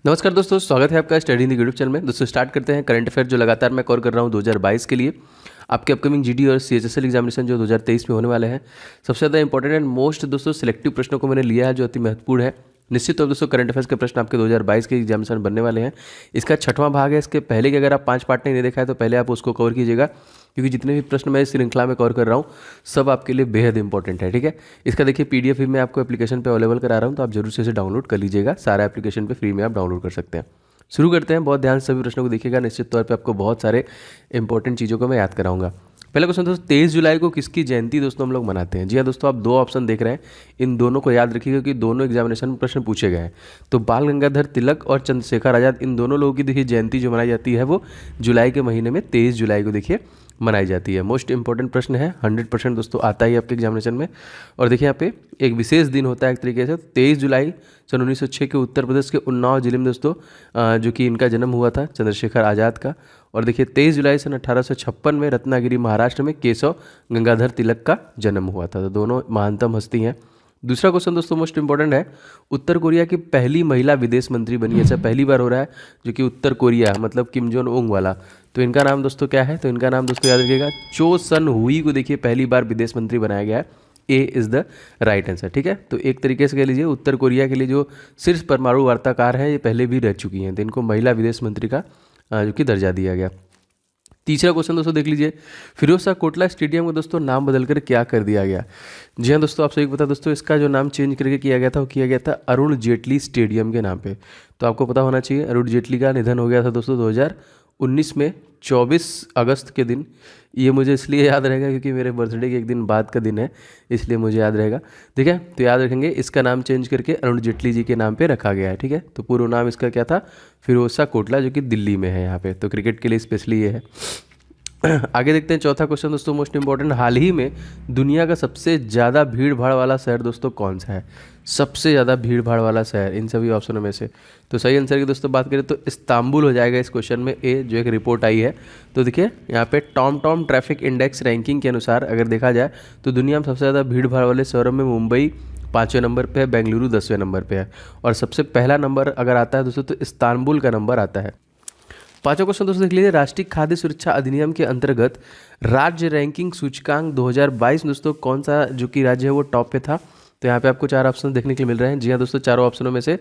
नमस्कार दोस्तों, स्वागत है आपका study in the YouTube channel में। दोस्तों स्टार्ट करते हैं करंट अफेयर जो लगातार मैं कवर कर रहा हूँ 2022 के लिए। आपके अपकमिंग जीडी और सीएचएसएल एग्जामिनेशन जो 2023 में होने वाले हैं, सबसे ज़्यादा इंपॉर्टेंट एंड मोस्ट दोस्तों सिलेक्टिव प्रश्नों को मैंने लिया है जो अति महत्वपूर्ण है। निश्चित तौर दोस्तों करंट अफेयर्स के प्रश्न आपके 2022 के एग्जामिनेशन बनने वाले हैं। इसका 6वां भाग है। इसके पहले के अगर आप 5 पार्ट नहीं देखा है तो पहले आप उसको कवर कीजिएगा, क्योंकि जितने भी प्रश्न मैं इस श्रृंखला में कवर कर रहा हूँ सब आपके लिए बेहद इंपॉर्टेंट है। ठीक है, इसका देखिए पीडीएफ भी मैं आपको एप्लीकेशन पे अवेलेबल करा रहा हूँ, तो आप जरूर से इसे डाउनलोड कर लीजिएगा। सारा एप्लीकेशन पे फ्री में आप डाउनलोड कर सकते हैं। शुरू करते हैं। बहुत ध्यान से सभी प्रश्नों को देखिएगा। निश्चित तौर पे आपको बहुत सारे इंपॉर्टेंट चीज़ों को मैं याद कराऊंगा। पहला क्वेश्चन दोस्तों, 23 जुलाई को किसकी जयंती दोस्तों हम लोग मनाते हैं? जी हाँ दोस्तों, आप 2 ऑप्शन देख रहे हैं, इन दोनों को याद रखिएगा कि दोनों एग्जामिनेशन में प्रश्न पूछे गए हैं। तो बाल गंगाधर तिलक और चंद्रशेखर आज़ाद, इन दोनों लोगों की देखिए जयंती जो मनाई जाती है वो जुलाई के महीने में 23 जुलाई को देखिए मनाई जाती है। मोस्ट इंपॉर्टेंट प्रश्न है, 100% दोस्तों आता ही आपके एग्जामिनेशन में। और देखिए यहाँ पे एक विशेष दिन होता है एक तरीके से, 23 जुलाई सन 1906 के उत्तर प्रदेश के उन्नाव जिले में दोस्तों जो कि इनका जन्म हुआ था चंद्रशेखर आज़ाद का। और देखिए 23 जुलाई सन 1856 में रत्नागिरी महाराष्ट्र में केशव गंगाधर तिलक का जन्म हुआ था। तो दोनों महानतम हस्ती हैं। दूसरा क्वेश्चन दोस्तों मोस्ट इंपॉर्टेंट है, उत्तर कोरिया की पहली महिला विदेश मंत्री बनी है। ऐसा पहली बार हो रहा है, जो कि उत्तर कोरिया मतलब किम जोंग उंग वाला। तो इनका नाम दोस्तों क्या है? तो इनका नाम दोस्तों याद रखिएगा, चो सन हुई को देखिए पहली बार विदेश मंत्री बनाया गया है। ए इज़ द राइट आंसर। ठीक है, तो एक तरीके से कह लीजिए उत्तर कोरिया के लिए जो शीर्ष परमाणु वार्ताकार हैं ये पहले भी रह चुकी हैं, तो इनको महिला विदेश मंत्री का जो कि दर्जा दिया गया। तीसरा क्वेश्चन दोस्तों देख लीजिए, फिरोज शाह कोटला स्टेडियम को दोस्तों नाम बदलकर क्या कर दिया गया? जी हाँ दोस्तों, आप सभी को पता दोस्तों, इसका जो नाम चेंज करके किया गया था वो किया गया था अरुण जेटली स्टेडियम के नाम पे। तो आपको पता होना चाहिए अरुण जेटली का निधन हो गया था दोस्तों 2019 में 24 अगस्त के दिन। ये मुझे इसलिए याद रहेगा क्योंकि मेरे बर्थडे के एक दिन बाद का दिन है, इसलिए मुझे याद रहेगा। ठीक है, तो याद रखेंगे इसका नाम चेंज करके अरुण जेटली जी के नाम पे रखा गया है। ठीक है, तो पूरा नाम इसका क्या था? फिरोज शाह कोटला, जो कि दिल्ली में है यहाँ पे। तो क्रिकेट के लिए स्पेशली ये है। आगे देखते हैं चौथा क्वेश्चन दोस्तों मोस्ट इंपॉर्टेंट, हाल ही में दुनिया का सबसे ज़्यादा भीड़ भाड़ वाला शहर दोस्तों कौन सा है? सबसे ज़्यादा भीड़ भाड़ वाला शहर इन सभी ऑप्शनों में से। तो सही आंसर की दोस्तों बात करें तो इस्तांबुल हो जाएगा इस क्वेश्चन में ए, जो एक रिपोर्ट आई है। तो देखिए यहाँ पे टॉम ट्रैफिक इंडेक्स रैंकिंग के अनुसार अगर देखा जाए तो दुनिया में सबसे ज़्यादा भीड़ भाड़ वाले शहरों में मुंबई 5वें नंबर पे है, बेंगलुरु 10वें नंबर पे है, और सबसे पहला नंबर अगर आता है दोस्तों तो इस्तांबुल का नंबर आता है। पांचवा क्वेश्चन दोस्तों देख लीजिए, राष्ट्रीय खाद्य सुरक्षा अधिनियम के अंतर्गत राज्य रैंकिंग सूचकांक 2022 दोस्तों कौन सा जो कि राज्य है वो टॉप पे था? तो यहाँ पे आपको 4 ऑप्शन देखने के लिए मिल रहे हैं। जी हाँ दोस्तों, चारों ऑप्शनों में से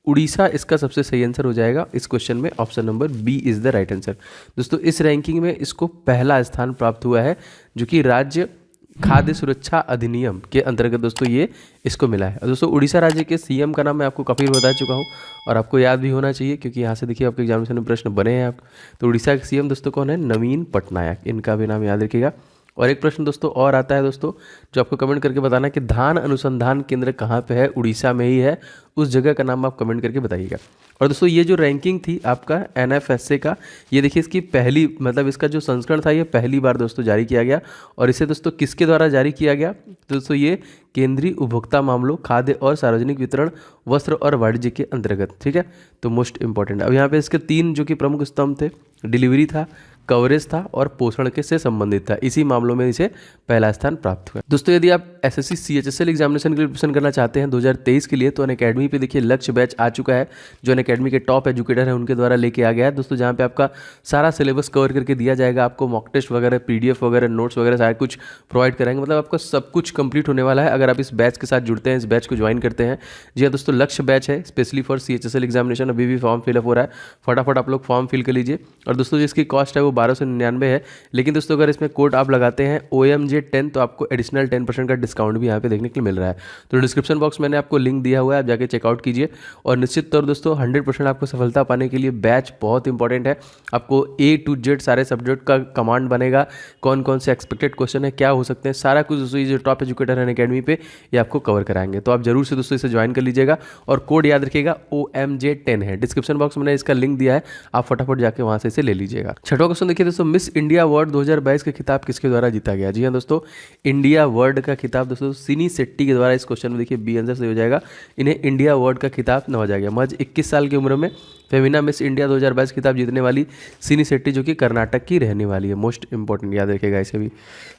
उड़ीसा इसका सबसे सही आंसर हो जाएगा इस क्वेश्चन में। Option number B is the right answer. दोस्तों इस रैंकिंग में इसको पहला स्थान प्राप्त हुआ है, जो कि राज्य खाद्य सुरक्षा अधिनियम के अंतर्गत दोस्तों ये इसको मिला है। और दोस्तों उड़ीसा राज्य के सीएम का नाम मैं आपको काफ़ी बता चुका हूँ और आपको याद भी होना चाहिए, क्योंकि यहाँ से देखिए आपके एग्जामिनेशन में प्रश्न बने हैं आप। तो उड़ीसा के सीएम दोस्तों कौन है? नवीन पटनायक, इनका भी नाम याद रखिएगा। और एक प्रश्न दोस्तों और आता है दोस्तों, जो आपको कमेंट करके बताना कि धान अनुसंधान केंद्र कहाँ पे है? उड़ीसा में ही है, उस जगह का नाम आप कमेंट करके बताइएगा। और दोस्तों ये जो रैंकिंग थी आपका एनएफएसए का, ये देखिए इसकी पहली मतलब इसका जो संस्करण था ये पहली बार दोस्तों जारी किया गया। और इसे दोस्तों किसके द्वारा जारी किया गया? तो दोस्तों ये केंद्रीय उपभोक्ता मामलों, खाद्य और सार्वजनिक वितरण, वस्त्र और वाणिज्य के अंतर्गत। ठीक है, तो मोस्ट इंपॉर्टेंट। अब यहाँ पे इसके 3 जो कि प्रमुख स्तंभ थे, डिलीवरी था, कवरेज था और पोषण के से संबंधित था। इसी मामलों में इसे पहला स्थान प्राप्त हुआ। दोस्तों यदि आप एसएससी सीएचएसएल एग्जामिनेशन के लिए प्रिपरेशन करना चाहते हैं 2023 के लिए, तो अनअकैडमी पे देखिए लक्ष्य बैच आ चुका है, जो अनअकैडमी के टॉप एजुकेटर हैं उनके द्वारा लेके आ गया है दोस्तों, जहाँ पे आपका सारा सिलेबस कवर करके दिया जाएगा। आपको मॉक टेस्ट वगैरह, पीडीएफ वगैरह, नोट्स वगैरह सारा कुछ प्रोवाइड कराएंगे। मतलब आपका सब कुछ कंप्लीट होने वाला है अगर आप इस बैच के साथ जुड़ते हैं, इस बैच को ज्वाइन करते हैं। जी हाँ दोस्तों, लक्ष्य बैच है स्पेशली फॉर सीएचएसएल एग्जामिनेशन। अभी भी फॉर्म फिलअप हो रहा है, फटाफट आप लोग फॉर्म फिल कर लीजिए। और दोस्तों जिसकी कॉस्ट है वो 1299 है, लेकिन दोस्तों अगर इसमें कोड आप लगाते हैं OMJ10 तो आपको एडिशनल 10% का डिस्काउंट भी यहाँ पे देखने के लिए मिल रहा है। तो डिस्क्रिप्शन बॉक्स मैंने आपको लिंक दिया हुआ है, आप जाके चेकआउट कीजिए। और निश्चित तौर दोस्तों 100% आपको सफलता पाने के लिए बैच बहुत इंपॉर्टेंट है। आपको A to Z सारे सब्जेक्ट का कमांड बनेगा, कौन कौन से एक्सपेक्टेड क्वेश्चन है, क्या हो सकते हैं, सारा कुछ दोस्तों ये जो टॉप एजुकेटर है अनअकैडमी पे ये आपको कवर कराएंगे। तो आप जरूर से दोस्तों इसे ज्वाइन कर लीजिएगा और कोड याद रखिएगा OMJ10 है। डिस्क्रिप्शन बॉक्स में मैंने इसका लिंक दिया है, आप फटाफट जाके वहाँ से इसे ले लीजिएगा। छठवां क्वेश्चन देखिए दोस्तों, मिस इंडिया अवार्ड 2022 का खिताब किसके द्वारा जीता गया? जी हाँ दोस्तों, इंडिया अवार्ड का खिताब दोस्तों सिनी शेट्टी के द्वारा, इस क्वेश्चन में देखिए बी आंसर से हो जाएगा, इन्हें इंडिया अवार्ड का खिताब नवाजा गया। महज 21 साल की उम्र में फेमिना मिस इंडिया 2022 खिताब जीतने वाली सिनी शेट्टी, जो कि कर्नाटक की रहने वाली है। मोस्ट इंपॉर्टेंट याद रखिएगा इसे भी।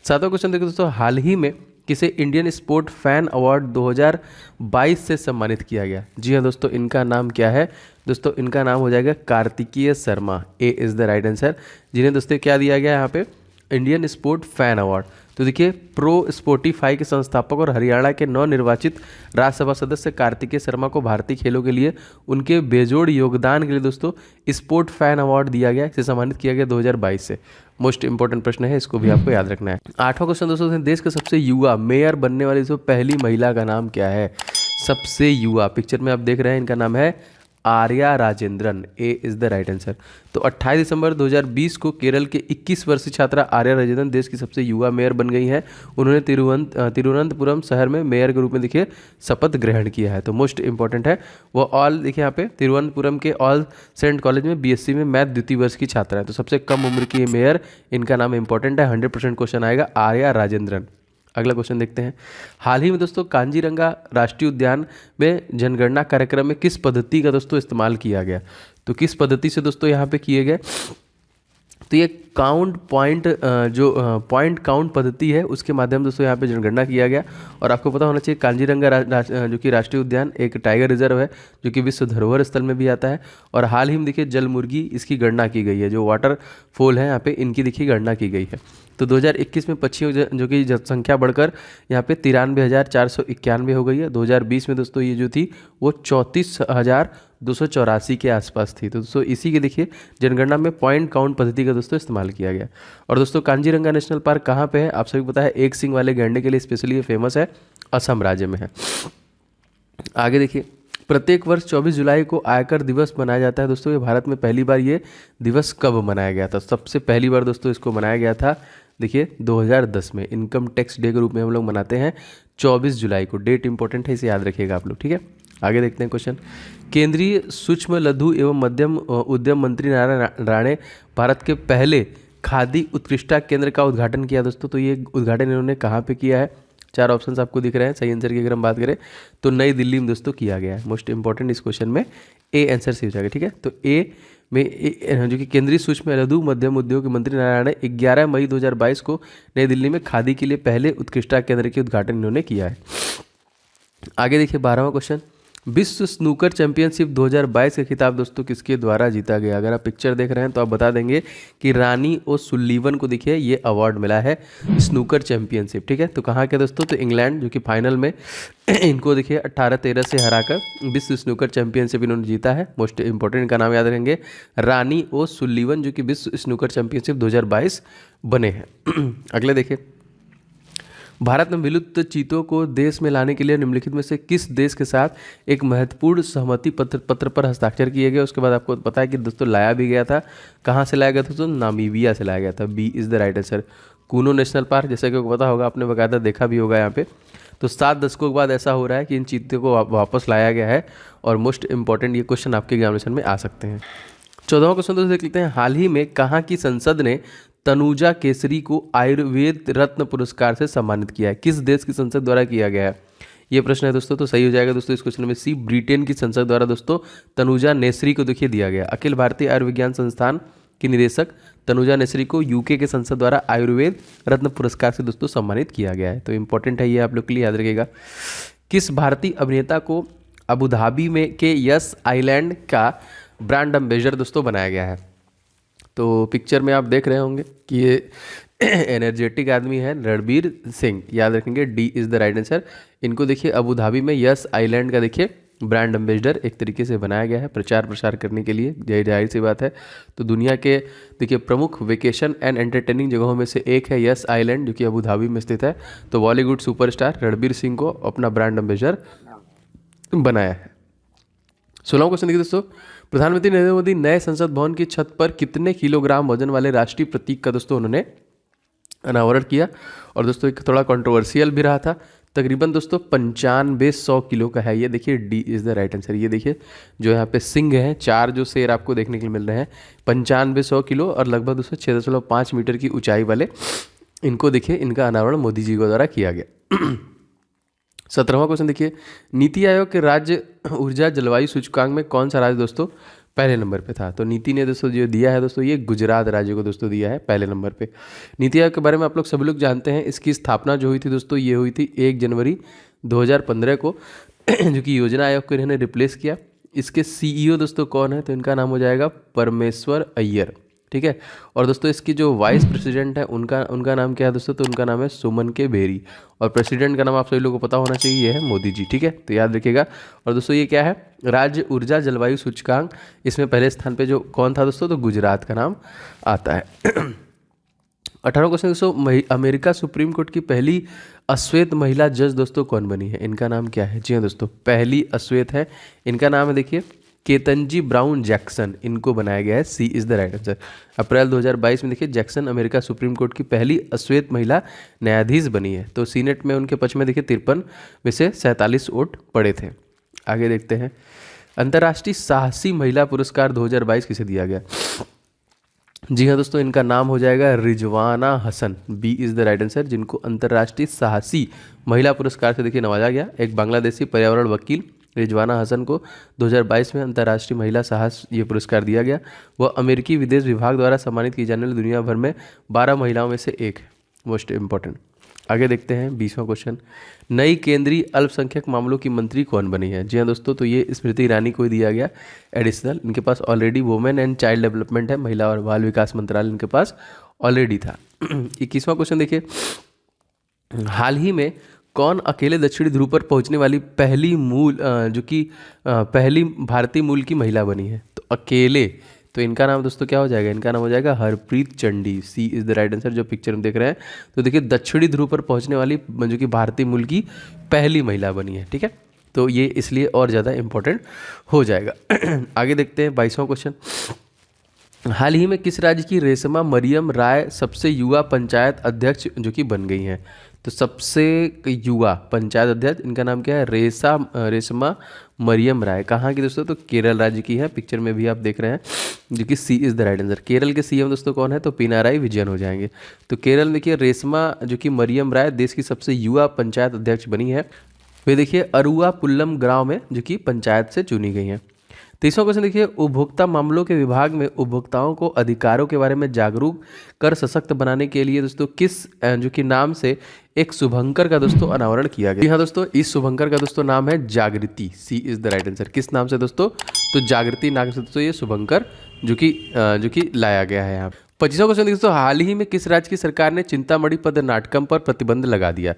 सातवां क्वेश्चन देखिए दोस्तों, हाल ही में किसे इंडियन स्पोर्ट फैन अवार्ड 2022 से सम्मानित किया गया? जी हाँ दोस्तों, इनका नाम क्या है? दोस्तों इनका नाम हो जाएगा Kartikeya Sharma. A is the right answer, जिन्हें दोस्तों क्या दिया गया यहाँ पे? Indian sport fan award. तो देखिए, प्रो स्पोर्टिफाई के संस्थापक और हरियाणा के नवनिर्वाचित राज्यसभा सदस्य कार्तिकेय शर्मा को भारतीय खेलों के लिए उनके बेजोड़ योगदान के लिए दोस्तों स्पोर्ट फैन अवार्ड दिया गया, इसे सम्मानित किया गया 2022 से। मोस्ट इंपॉर्टेंट प्रश्न है, इसको भी आपको याद रखना है। 8वां क्वेश्चन दोस्तों, देश के सबसे युवा मेयर बनने वाली जो पहली महिला का नाम क्या है? सबसे युवा, पिक्चर में आप देख रहे हैं, इनका नाम है आर्या राजेंद्रन। ए इज़ द राइट आंसर। तो 28 दिसंबर 2020 को केरल के 21 वर्षीय छात्रा आर्या राजेंद्रन देश की सबसे युवा मेयर बन गई हैं। उन्होंने तिरुवनंतपुरम शहर में मेयर के रूप में देखिए शपथ ग्रहण किया है। तो मोस्ट इंपॉर्टेंट है वो ऑल, देखिए यहाँ पे तिरुवनंतपुरम के ऑल सेंट कॉलेज में बीएससी में मैथ द्वितीय वर्ष की छात्रा है। तो सबसे कम उम्र की मेयर, इनका नाम इंपॉर्टेंट है, 100% क्वेश्चन आएगा, आर्या राजेंद्रन। अगला क्वेश्चन देखते हैं। हाल ही में दोस्तों कांजीरंगा राष्ट्रीय उद्यान में जनगणना कार्यक्रम में किस पद्धति का दोस्तों इस्तेमाल किया गया? तो किस पद्धति से दोस्तों यहाँ पे किए गए? तो ये काउंट पॉइंट पॉइंट काउंट पद्धति है, उसके माध्यम दोस्तों यहाँ पे जनगणना किया गया। और आपको पता होना चाहिए कांजीरंगा जो कि राष्ट्रीय उद्यान एक टाइगर रिजर्व है, जो कि विश्व धरोहर स्थल में भी आता है। और हाल ही में देखिए जलमुर्गी, इसकी गणना की गई है, जो वाटरफॉल है यहाँ पे, इनकी देखिए गणना की गई है। तो 2021 में पक्षियों जो कि जनसंख्या बढ़कर यहाँ पे 93,491 हो गई है। 2020 में दोस्तों ये जो थी वो 34,284 के आसपास थी। तो दोस्तों इसी के देखिए जनगणना में पॉइंट काउंट पद्धति का दोस्तों इस्तेमाल किया गया। और दोस्तों कांजीरंगा नेशनल पार्क कहाँ पे है? आप सभी को पता है, एक सींग वाले गैंडे के लिए स्पेशली ये फेमस है, असम राज्य में है। आगे देखिए, प्रत्येक वर्ष 24 जुलाई को आयकर दिवस मनाया जाता है। दोस्तों ये भारत में पहली बार ये दिवस कब मनाया गया था? सबसे पहली बार दोस्तों इसको मनाया गया था देखिए 2010 में, इनकम टैक्स डे के रूप में हम लोग मनाते हैं 24 जुलाई को। डेट इंपॉर्टेंट है, इसे याद रखिएगा आप लोग, ठीक है। आगे देखते हैं क्वेश्चन। केंद्रीय सूक्ष्म लघु एवं मध्यम उद्यम मंत्री नारायण राणे भारत के पहले खादी उत्कृष्टता केंद्र का उद्घाटन किया दोस्तों। तो ये उद्घाटन इन्होंने कहाँ पे किया है? 4 ऑप्शंस आपको दिख रहे हैं। सही आंसर की अगर हम बात करें तो नई दिल्ली में दोस्तों किया गया है। मोस्ट इंपॉर्टेंट इस क्वेश्चन में ए आंसर से हो जाएगा, ठीक है। तो ए में जो कि केंद्रीय सूक्ष्म लघु मध्यम उद्योग मंत्री नारायण ने 11 मई 2022 को नई दिल्ली में खादी के लिए पहले उत्कृष्टता केंद्र के उद्घाटन इन्होंने किया है। आगे देखिए 12वां क्वेश्चन। विश्व स्नूकर चैंपियनशिप 2022 का खिताब दोस्तों किसके द्वारा जीता गया? अगर आप पिक्चर देख रहे हैं तो आप बता देंगे कि रानी ओ सुल्लीवन को देखिए ये अवार्ड मिला है स्नूकर चैंपियनशिप, ठीक है। तो कहाँ के दोस्तों? तो इंग्लैंड, जो कि फाइनल में इनको देखिए 18-13 से हराकर विश्व स्नूकर चैंपियनशिप इन्होंने जीता है। मोस्ट इंपॉर्टेंट इनका नाम याद रखेंगे, रानी ओ सुल्लीवन, जो कि विश्व स्नूकर चैंपियनशिप 2022 बने हैं। अगले देखिए, भारत में विलुप्त चीतों को देश में लाने के लिए निम्नलिखित में से किस देश के साथ एक महत्वपूर्ण सहमति पत्र पर हस्ताक्षर किए गए? उसके बाद आपको पता है कि दोस्तों लाया भी गया था, कहाँ से लाया गया था? तो नामीबिया से लाया गया था। B is the right answer. Kuno national park, जैसा कि आपको पता होगा, आपने बाकायदा देखा भी होगा यहाँ पे। तो 7 दशकों के बाद ऐसा हो रहा है कि इन चीतों को वापस लाया गया है। और मोस्ट इंपॉर्टेंट ये क्वेश्चन आपके एग्जामिनेशन में आ सकते हैं। 14वां क्वेश्चन दोस्तों देख लेते हैं। हाल ही में कहाँ की संसद ने तनुजा केसरी को आयुर्वेद रत्न पुरस्कार से सम्मानित किया है? किस देश की संसद द्वारा किया गया है ये प्रश्न है दोस्तों। तो सही हो जाएगा दोस्तों इस क्वेश्चन में सी, ब्रिटेन की संसद द्वारा दोस्तों तनुजा नेसरी को देखिए दिया गया। अखिल भारतीय आयुर्विज्ञान संस्थान की निदेशक तनुजा नेसरी को यूके के संसद द्वारा आयुर्वेद रत्न पुरस्कार से दोस्तों सम्मानित किया गया है। तो इंपॉर्टेंट है ये, आप लोग के लिए याद रखिएगा। किस भारतीय अभिनेता को अबू धाबी में के यस आइलैंड का ब्रांड एम्बेसडर दोस्तों बनाया गया है? तो पिक्चर में आप देख रहे होंगे कि ये एनर्जेटिक आदमी है, रणबीर सिंह, याद रखेंगे। D is the right answer. इनको देखिए अबू धाबी में यस आइलैंड का देखिए ब्रांड एम्बेसडर एक तरीके से बनाया गया है प्रचार प्रसार करने के लिए, जाहिर सी बात है। तो दुनिया के देखिए प्रमुख वेकेशन एंड एंटरटेनिंग जगहों में से एक है यस आइलैंड, जो कि अबू धाबी में स्थित है। तो बॉलीवुड सुपरस्टार रणबीर सिंह को अपना ब्रांड एम्बेसडर बनाया है। 16वां क्वेश्चन देखिए दोस्तों। प्रधानमंत्री नरेंद्र मोदी नए संसद भवन की छत पर कितने किलोग्राम वजन वाले राष्ट्रीय प्रतीक का दोस्तों उन्होंने अनावरण किया? और दोस्तों एक थोड़ा कंट्रोवर्शियल भी रहा था। तकरीबन दोस्तों 9500 किलो का है ये। देखिए D is the right answer. ये देखिए जो यहाँ पे सिंह हैं, 4 जो शेर आपको देखने के लिए मिल रहे हैं, 9500 किलो और लगभग दोस्तों 6.5 मीटर की ऊंचाई वाले, इनको देखिए इनका अनावरण मोदी जी के द्वारा किया गया। 17वां क्वेश्चन देखिए। नीति आयोग के राज्य ऊर्जा जलवायु सूचकांक में कौन सा राज्य दोस्तों पहले नंबर पे था। तो नीति ने दोस्तों जो दिया है दोस्तों, ये गुजरात राज्य को दोस्तों दिया है पहले नंबर पे। नीति आयोग के बारे में आप लोग सभी लोग जानते हैं। इसकी स्थापना जो हुई थी दोस्तों, ये हुई थी 1 जनवरी 2015 को, जो कि योजना आयोग को इन्होंने रिप्लेस किया। इसके सीईओ दोस्तों कौन है, तो इनका नाम हो जाएगा परमेश्वर अय्यर, ठीक है। और दोस्तों इसकी जो वाइस प्रेसिडेंट है उनका उनका नाम क्या है दोस्तों, तो उनका नाम है सुमन के बेरी। और प्रेसिडेंट का नाम आप सभी लोगों को पता होना चाहिए, ये है मोदी जी, ठीक है, तो याद रखिएगा। और दोस्तों ये क्या है, राज्य ऊर्जा जलवायु सूचकांक, इसमें पहले स्थान पे जो कौन था दोस्तों, तो गुजरात का नाम आता है। 18 क्वेश्चन दोस्तों, अमेरिका सुप्रीम कोर्ट की पहली अश्वेत महिला जज दोस्तों कौन बनी है, इनका नाम क्या है। जी हाँ दोस्तों, पहली अश्वेत है, इनका नाम है देखिए केतनजी ब्राउन जैक्सन, इनको बनाया गया है, सी इज़ द राइट आंसर। अप्रैल 2022 में देखिए जैक्सन अमेरिका सुप्रीम कोर्ट की पहली अश्वेत महिला न्यायाधीश बनी है। तो सीनेट में उनके पक्ष में देखिए 53 में से 47 वोट पड़े थे। आगे देखते हैं, अंतर्राष्ट्रीय साहसी महिला पुरस्कार 2022 किसे दिया गया। जी हाँ दोस्तों, इनका नाम हो जाएगा Rizwana Hasan, B is the right answer, जिनको अंतर्राष्ट्रीय साहसी महिला पुरस्कार से देखिए नवाजा गया। एक बांग्लादेशी पर्यावरण वकील रिजवाना हसन को 2022 में अंतर्राष्ट्रीय महिला साहस ये पुरस्कार दिया गया। वह अमेरिकी विदेश विभाग द्वारा सम्मानित की जाने वाली दुनिया भर में 12 महिलाओं में से एक है, मोस्ट इम्पॉर्टेंट। आगे देखते हैं 20वां क्वेश्चन, नई केंद्रीय अल्पसंख्यक मामलों की मंत्री कौन बनी है। जी हाँ दोस्तों, तो ये स्मृति ईरानी को दिया गया एडिशनल, इनके पास already women and child development है, महिला और बाल विकास मंत्रालय इनके पास ऑलरेडी था। 21वां क्वेश्चन देखिए, हाल ही में कौन अकेले दक्षिणी ध्रुव पर पहुंचने वाली पहली पहली भारतीय मूल की महिला बनी है। तो अकेले, तो इनका नाम दोस्तों क्या हो जाएगा, इनका नाम हो जाएगा हरप्रीत चंडी, सी इज़ द राइट आंसर, जो पिक्चर में देख रहे हैं। तो देखिए दक्षिणी ध्रुव पर पहुंचने वाली जो कि भारतीय मूल की पहली महिला बनी है, ठीक है। तो ये इसलिए और ज़्यादा इंपॉर्टेंट हो जाएगा। आगे देखते हैं 22वां क्वेश्चन, हाल ही में किस राज्य की रेशमा मरियम राय सबसे युवा पंचायत अध्यक्ष जो कि बन गई हैं। तो सबसे युवा पंचायत अध्यक्ष, इनका नाम क्या है, रेशमा मरियम राय, कहाँ की दोस्तों, तो केरल राज्य की है, पिक्चर में भी आप देख रहे हैं, जो कि C is the right answer. Kerala के सीएम दोस्तों कौन है, तो पिनाराई विजयन हो जाएंगे। तो केरल में देखिए रेशमा जो कि मरियम राय देश की सबसे युवा पंचायत अध्यक्ष बनी है। वे देखिए अरुआ पुल्लम गाँव में जो कि पंचायत से चुनी गई हैं। 23वां क्वेश्चन देखिए, उपभोक्ता मामलों के विभाग में उपभोक्ताओं को अधिकारों के बारे में जागरूक कर सशक्त बनाने के लिए दोस्तों किस जो कि नाम से एक शुभंकर का दोस्तों अनावरण किया गया। जी हाँ दोस्तों, इस शुभंकर का दोस्तों नाम है जागृति, सी इज़ द राइट आंसर। किस नाम से दोस्तों, तो जागृति नाम से दोस्तों ये शुभंकर जो कि लाया गया है यहाँ। 25वां क्वेश्चन दोस्तों, हाल ही में किस राज्य की सरकार ने चिंतामणि पद नाटकम पर प्रतिबंध लगा दिया।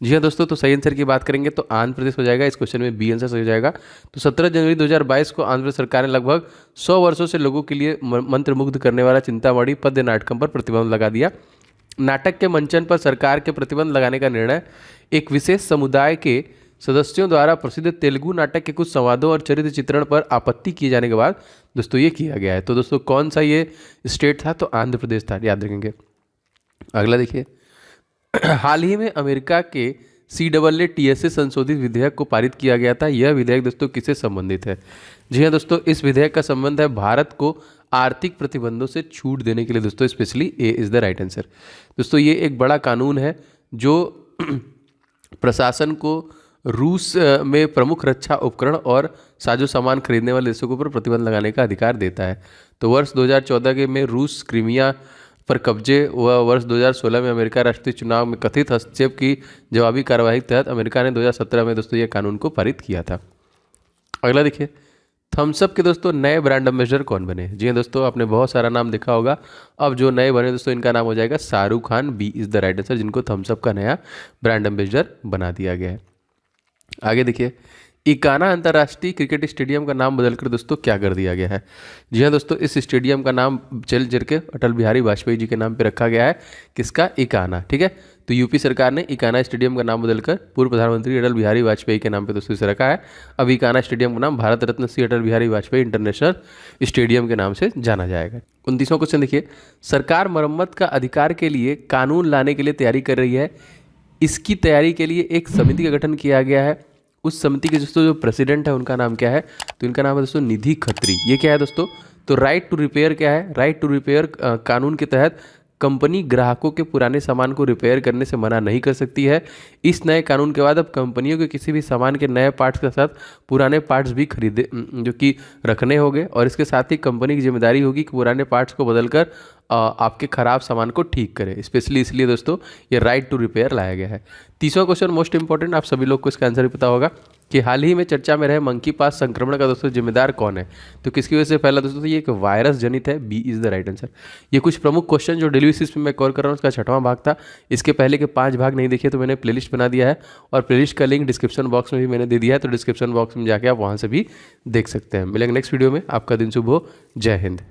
जी हाँ दोस्तों, तो सही आंसर की बात करेंगे तो आंध्र प्रदेश हो जाएगा, इस क्वेश्चन में बी आंसर सही हो जाएगा। तो 17 जनवरी 2022 को आंध्र प्रदेश सरकार ने लगभग 100 वर्षों से लोगों के लिए मंत्रमुग्ध करने वाला चिंतामणि पद नाटकम पर प्रतिबंध लगा दिया। नाटक के मंचन पर सरकार के प्रतिबंध लगाने का निर्णय एक विशेष समुदाय के सदस्यों द्वारा प्रसिद्ध तेलुगु नाटक के कुछ संवादों और चरित्र चित्रण पर आपत्ति किए जाने के बाद दोस्तों ये किया गया है। तो दोस्तों कौन सा ये स्टेट था, तो आंध्र प्रदेश था, याद रखेंगे। अगला देखिए, हाल ही में अमेरिका के CAA-TSA संशोधित विधेयक को पारित किया गया था। यह विधेयक दोस्तों किससे संबंधित है। जी हाँ दोस्तों, इस विधेयक का संबंध है भारत को आर्थिक प्रतिबंधों से छूट देने के लिए दोस्तों, specially A is the right answer. दोस्तों ये एक बड़ा कानून है जो प्रशासन को रूस में प्रमुख रक्षा उपकरण और साजो सामान खरीदने वाले देशों के ऊपर प्रतिबंध लगाने का अधिकार देता है। तो वर्ष 2014 के में रूस क्रीमिया पर कब्जे व वर्ष 2016 में अमेरिका राष्ट्रीय चुनाव में कथित हस्तक्षेप की जवाबी कार्रवाई के तहत अमेरिका ने 2017 में दोस्तों ये कानून को पारित किया था। अगला देखिए, थम्सअप के दोस्तों नए ब्रांड एम्बेसडर कौन बने। जी हाँ दोस्तों, आपने बहुत सारा नाम देखा होगा। अब जो नए बने दोस्तों, इनका नाम हो जाएगा Shahrukh Khan, B is the right answer, जिनको थम्सअप का नया ब्रांड एम्बेसडर बना दिया गया है। आगे देखिए, इकाना अंतर्राष्ट्रीय क्रिकेट स्टेडियम का नाम बदलकर दोस्तों क्या कर दिया गया है। जी हाँ दोस्तों, इस स्टेडियम का नाम चल जर के अटल बिहारी वाजपेयी जी के नाम पे रखा गया है। किसका, इकाना, ठीक है। तो यूपी सरकार ने इकाना स्टेडियम का नाम बदलकर पूर्व प्रधानमंत्री अटल बिहारी वाजपेयी के नाम पे दोस्तों इसे रखा है। अब इकाना स्टेडियम का नाम भारत रत्न श्री अटल बिहारी वाजपेयी इंटरनेशनल स्टेडियम के नाम से जाना जाएगा। 29वां क्वेश्चन देखिए, सरकार मरम्मत का अधिकार के लिए कानून लाने के लिए तैयारी कर रही है। इसकी तैयारी के लिए एक समिति का गठन किया गया है। उस समिति के दोस्तों जो प्रेसिडेंट है उनका नाम क्या है, तो इनका नाम है दोस्तों निधि खत्री। ये क्या है दोस्तों, तो राइट टू रिपेयर क्या है, राइट टू रिपेयर कानून के तहत कंपनी ग्राहकों के पुराने सामान को रिपेयर करने से मना नहीं कर सकती है। इस नए कानून के बाद अब कंपनियों के किसी भी सामान के नए पार्ट्स के साथ पुराने पार्ट्स भी खरीदे जो कि रखने होंगे, और इसके साथ ही कंपनी की जिम्मेदारी होगी कि पुराने पार्ट्स को बदलकर आपके ख़राब सामान को ठीक करें। स्पेशली इसलिए दोस्तों ये राइट टू रिपेयर लाया गया है। तीसरा क्वेश्चन मोस्ट इंपॉर्टेंट, आप सभी लोग को इसका आंसर भी पता होगा कि हाल ही में चर्चा में रहे मंकी पास संक्रमण का दोस्तों जिम्मेदार कौन है। तो किसकी वजह से फैला दोस्तों, तो ये एक वायरस जनित है। B is the right answer. ये कुछ प्रमुख क्वेश्चन जो डेली बेसिस में मैं कवर कर रहा हूँ उसका 6वां भाग था। इसके पहले के 5 भाग नहीं देखे तो मैंने प्लेलिस्ट बना दिया है, और प्लेलिस्ट का लिंक डिस्क्रिप्शन बॉक्स में भी मैंने दे दिया है, तो डिस्क्रिप्शन बॉक्स में जाके आप वहाँ से भी देख सकते हैं। मिलेंगे नेक्स्ट वीडियो में। आपका दिन शुभ हो। जय हिंद।